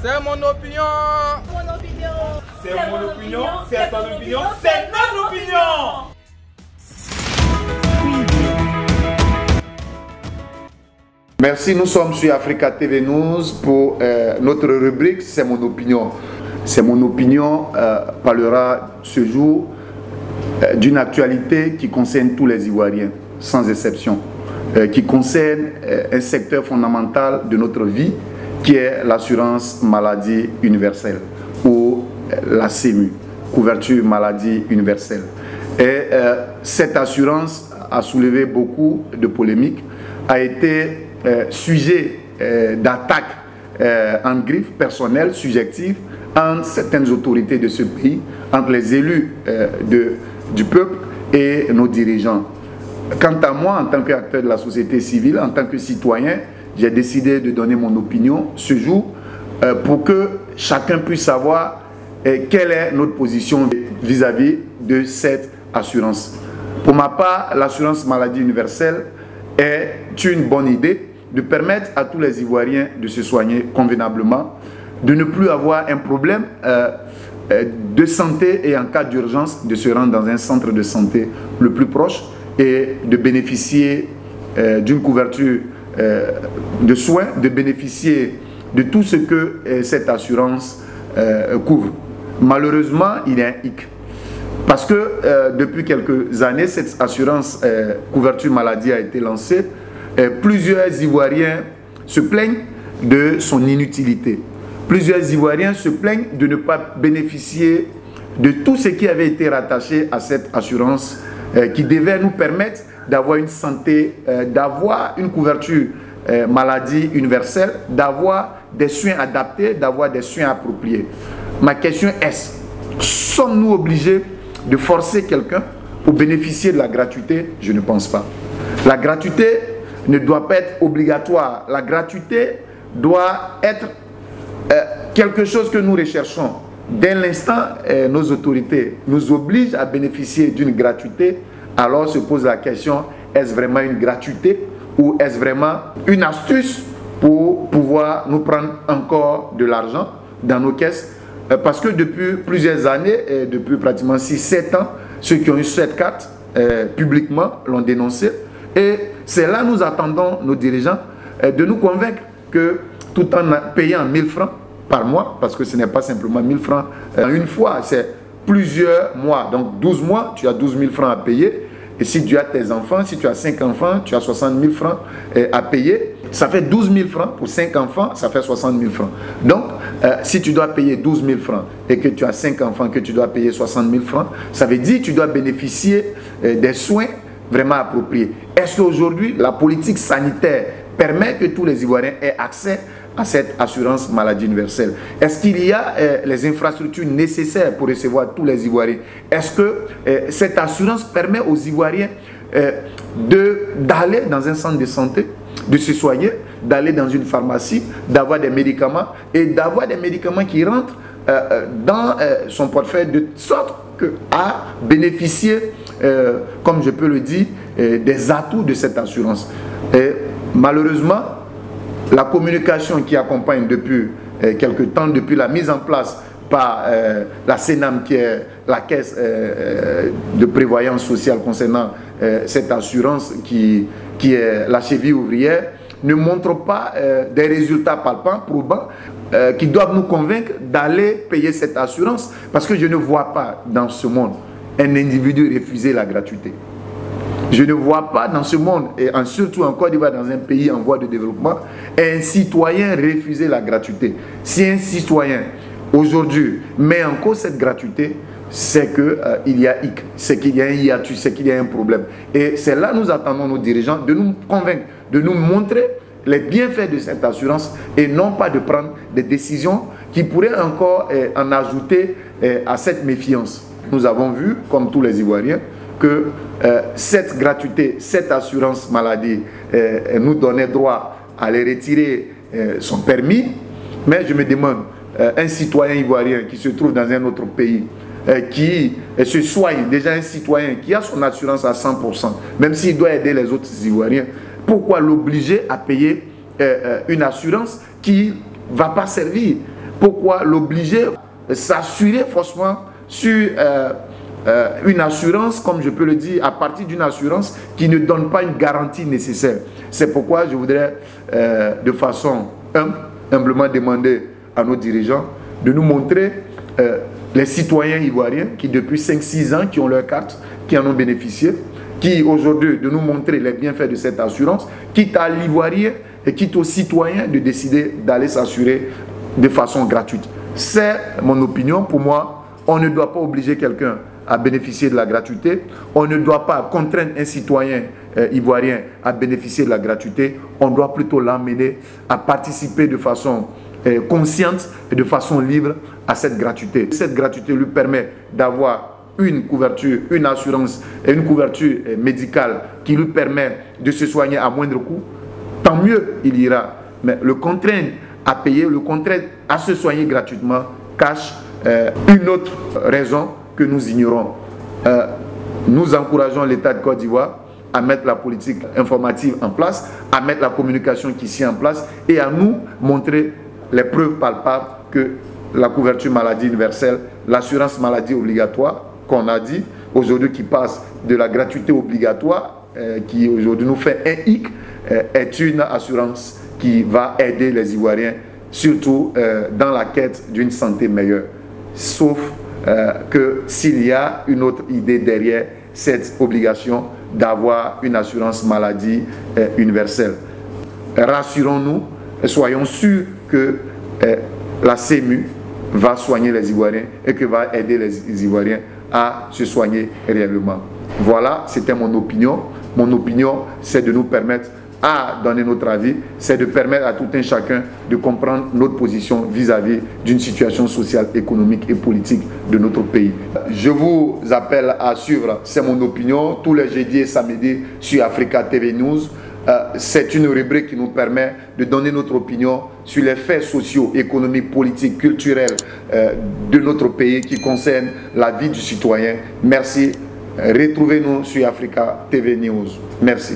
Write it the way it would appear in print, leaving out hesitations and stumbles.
C'est mon opinion. Mon opinion. C'est mon opinion. C'est ton opinion. C'est notre opinion. Merci, nous sommes sur Africa TV News pour notre rubrique C'est mon opinion. C'est mon opinion parlera ce jour d'une actualité qui concerne tous les Ivoiriens, sans exception, qui concerne un secteur fondamental de notre vie, qui est l'assurance maladie universelle, ou la CMU, couverture maladie universelle. Et cette assurance a soulevé beaucoup de polémiques, a été sujet d'attaques en griffe personnelle, subjective, entre certaines autorités de ce pays, entre les élus du peuple et nos dirigeants. Quant à moi, en tant qu'acteur de la société civile, en tant que citoyen, j'ai décidé de donner mon opinion ce jour pour que chacun puisse savoir quelle est notre position vis-à-vis de cette assurance. Pour ma part, l'assurance maladie universelle est une bonne idée de permettre à tous les Ivoiriens de se soigner convenablement, de ne plus avoir un problème de santé et en cas d'urgence de se rendre dans un centre de santé le plus proche et de bénéficier d'une couverture de soins, de bénéficier de tout ce que cette assurance couvre. Malheureusement, il y a un hic. Parce que depuis quelques années, cette assurance couverture maladie a été lancée. Plusieurs Ivoiriens se plaignent de son inutilité. Plusieurs Ivoiriens se plaignent de ne pas bénéficier de tout ce qui avait été rattaché à cette assurance qui devait nous permettre d'avoir une santé, d'avoir une couverture maladie universelle, d'avoir des soins adaptés, d'avoir des soins appropriés. Ma question est, sommes-nous obligés de forcer quelqu'un pour bénéficier de la gratuité? Je ne pense pas. La gratuité ne doit pas être obligatoire. La gratuité doit être quelque chose que nous recherchons. Dès l'instant, nos autorités nous obligent à bénéficier d'une gratuité, alors se pose la question, est-ce vraiment une gratuité ou est-ce vraiment une astuce pour pouvoir nous prendre encore de l'argent dans nos caisses? Parce que depuis plusieurs années, depuis pratiquement 6-7 ans, ceux qui ont eu cette carte publiquement l'ont dénoncé. Et c'est là nous attendons nos dirigeants de nous convaincre que tout en payant 1000 francs par mois, parce que ce n'est pas simplement 1000 francs une fois, c'est plusieurs mois. Donc 12 mois, tu as 12 000 francs à payer. Et si tu as tes enfants, si tu as 5 enfants, tu as 60 000 francs à payer. Ça fait 12 000 francs pour 5 enfants, ça fait 60 000 francs. Donc, si tu dois payer 12 000 francs et que tu as 5 enfants, que tu dois payer 60 000 francs, ça veut dire que tu dois bénéficier des soins vraiment appropriés. Est-ce qu'aujourd'hui, la politique sanitaire permet que tous les Ivoiriens aient accès à cette assurance maladie universelle? Est-ce qu'il y a les infrastructures nécessaires pour recevoir tous les Ivoiriens? Est-ce que cette assurance permet aux Ivoiriens d'aller dans un centre de santé, de se soigner, d'aller dans une pharmacie, d'avoir des médicaments et d'avoir des médicaments qui rentrent dans son portefeuille de sorte à bénéficier, comme je peux le dire, des atouts de cette assurance. Et malheureusement, la communication qui accompagne depuis quelque temps, depuis la mise en place par la CENAM, qui est la caisse de prévoyance sociale concernant cette assurance qui est la cheville ouvrière, ne montre pas des résultats palpants, probants, qui doivent nous convaincre d'aller payer cette assurance. Parce que je ne vois pas dans ce monde un individu refuser la gratuité. Je ne vois pas dans ce monde, et surtout en Côte d'Ivoire, dans un pays en voie de développement, un citoyen refuser la gratuité. Si un citoyen, aujourd'hui, met en cause cette gratuité, c'est qu'il y a hic, c'est qu'il y a un hiatus, c'est qu'il y a un problème. Et c'est là que nous attendons nos dirigeants de nous convaincre, de nous montrer les bienfaits de cette assurance et non pas de prendre des décisions qui pourraient encore en ajouter à cette méfiance. Nous avons vu, comme tous les Ivoiriens, que cette gratuité, cette assurance maladie nous donnait droit à aller retirer son permis. Mais je me demande, un citoyen ivoirien qui se trouve dans un autre pays, qui se soigne, déjà un citoyen qui a son assurance à 100%, même s'il doit aider les autres Ivoiriens, pourquoi l'obliger à payer une assurance qui ne va pas servir Pourquoi l'obliger? S'assurer forcément sur une assurance, comme je peux le dire, à partir d'une assurance qui ne donne pas une garantie nécessaire. C'est pourquoi je voudrais de façon humblement demander à nos dirigeants de nous montrer les citoyens ivoiriens qui depuis 5-6 ans qui ont leur carte, qui en ont bénéficié, qui aujourd'hui de nous montrer les bienfaits de cette assurance, quitte à l'Ivoirien et quitte aux citoyens de décider d'aller s'assurer de façon gratuite. C'est mon opinion. Pour moi, on ne doit pas obliger quelqu'un à bénéficier de la gratuité. On ne doit pas contraindre un citoyen ivoirien à bénéficier de la gratuité. On doit plutôt l'amener à participer de façon consciente et de façon libre à cette gratuité. Cette gratuité lui permet d'avoir une couverture, une assurance et une couverture médicale qui lui permet de se soigner à moindre coût. Tant mieux il ira. Mais le contraindre à payer, le contraindre à se soigner gratuitement cache une autre raison que nous ignorons. Nous encourageons l'État de Côte d'Ivoire à mettre la politique informative en place, à mettre la communication qui s'y en place et à nous montrer les preuves palpables que la couverture maladie universelle, l'assurance maladie obligatoire, qu'on a dit, aujourd'hui qui passe de la gratuité obligatoire, qui aujourd'hui nous fait un hic, est une assurance qui va aider les Ivoiriens, surtout dans la quête d'une santé meilleure. Sauf que s'il y a une autre idée derrière cette obligation d'avoir une assurance maladie universelle. Rassurons-nous, soyons sûrs que la CMU va soigner les Ivoiriens et que va aider les Ivoiriens à se soigner réellement. Voilà, c'était mon opinion. Mon opinion, c'est de nous permettre à donner notre avis, c'est de permettre à tout un chacun de comprendre notre position vis-à-vis d'une situation sociale, économique et politique de notre pays. Je vous appelle à suivre, c'est mon opinion, tous les jeudis et samedis sur Africa TV News. C'est une rubrique qui nous permet de donner notre opinion sur les faits sociaux, économiques, politiques, culturels de notre pays qui concernent la vie du citoyen. Merci. Retrouvez-nous sur Africa TV News. Merci.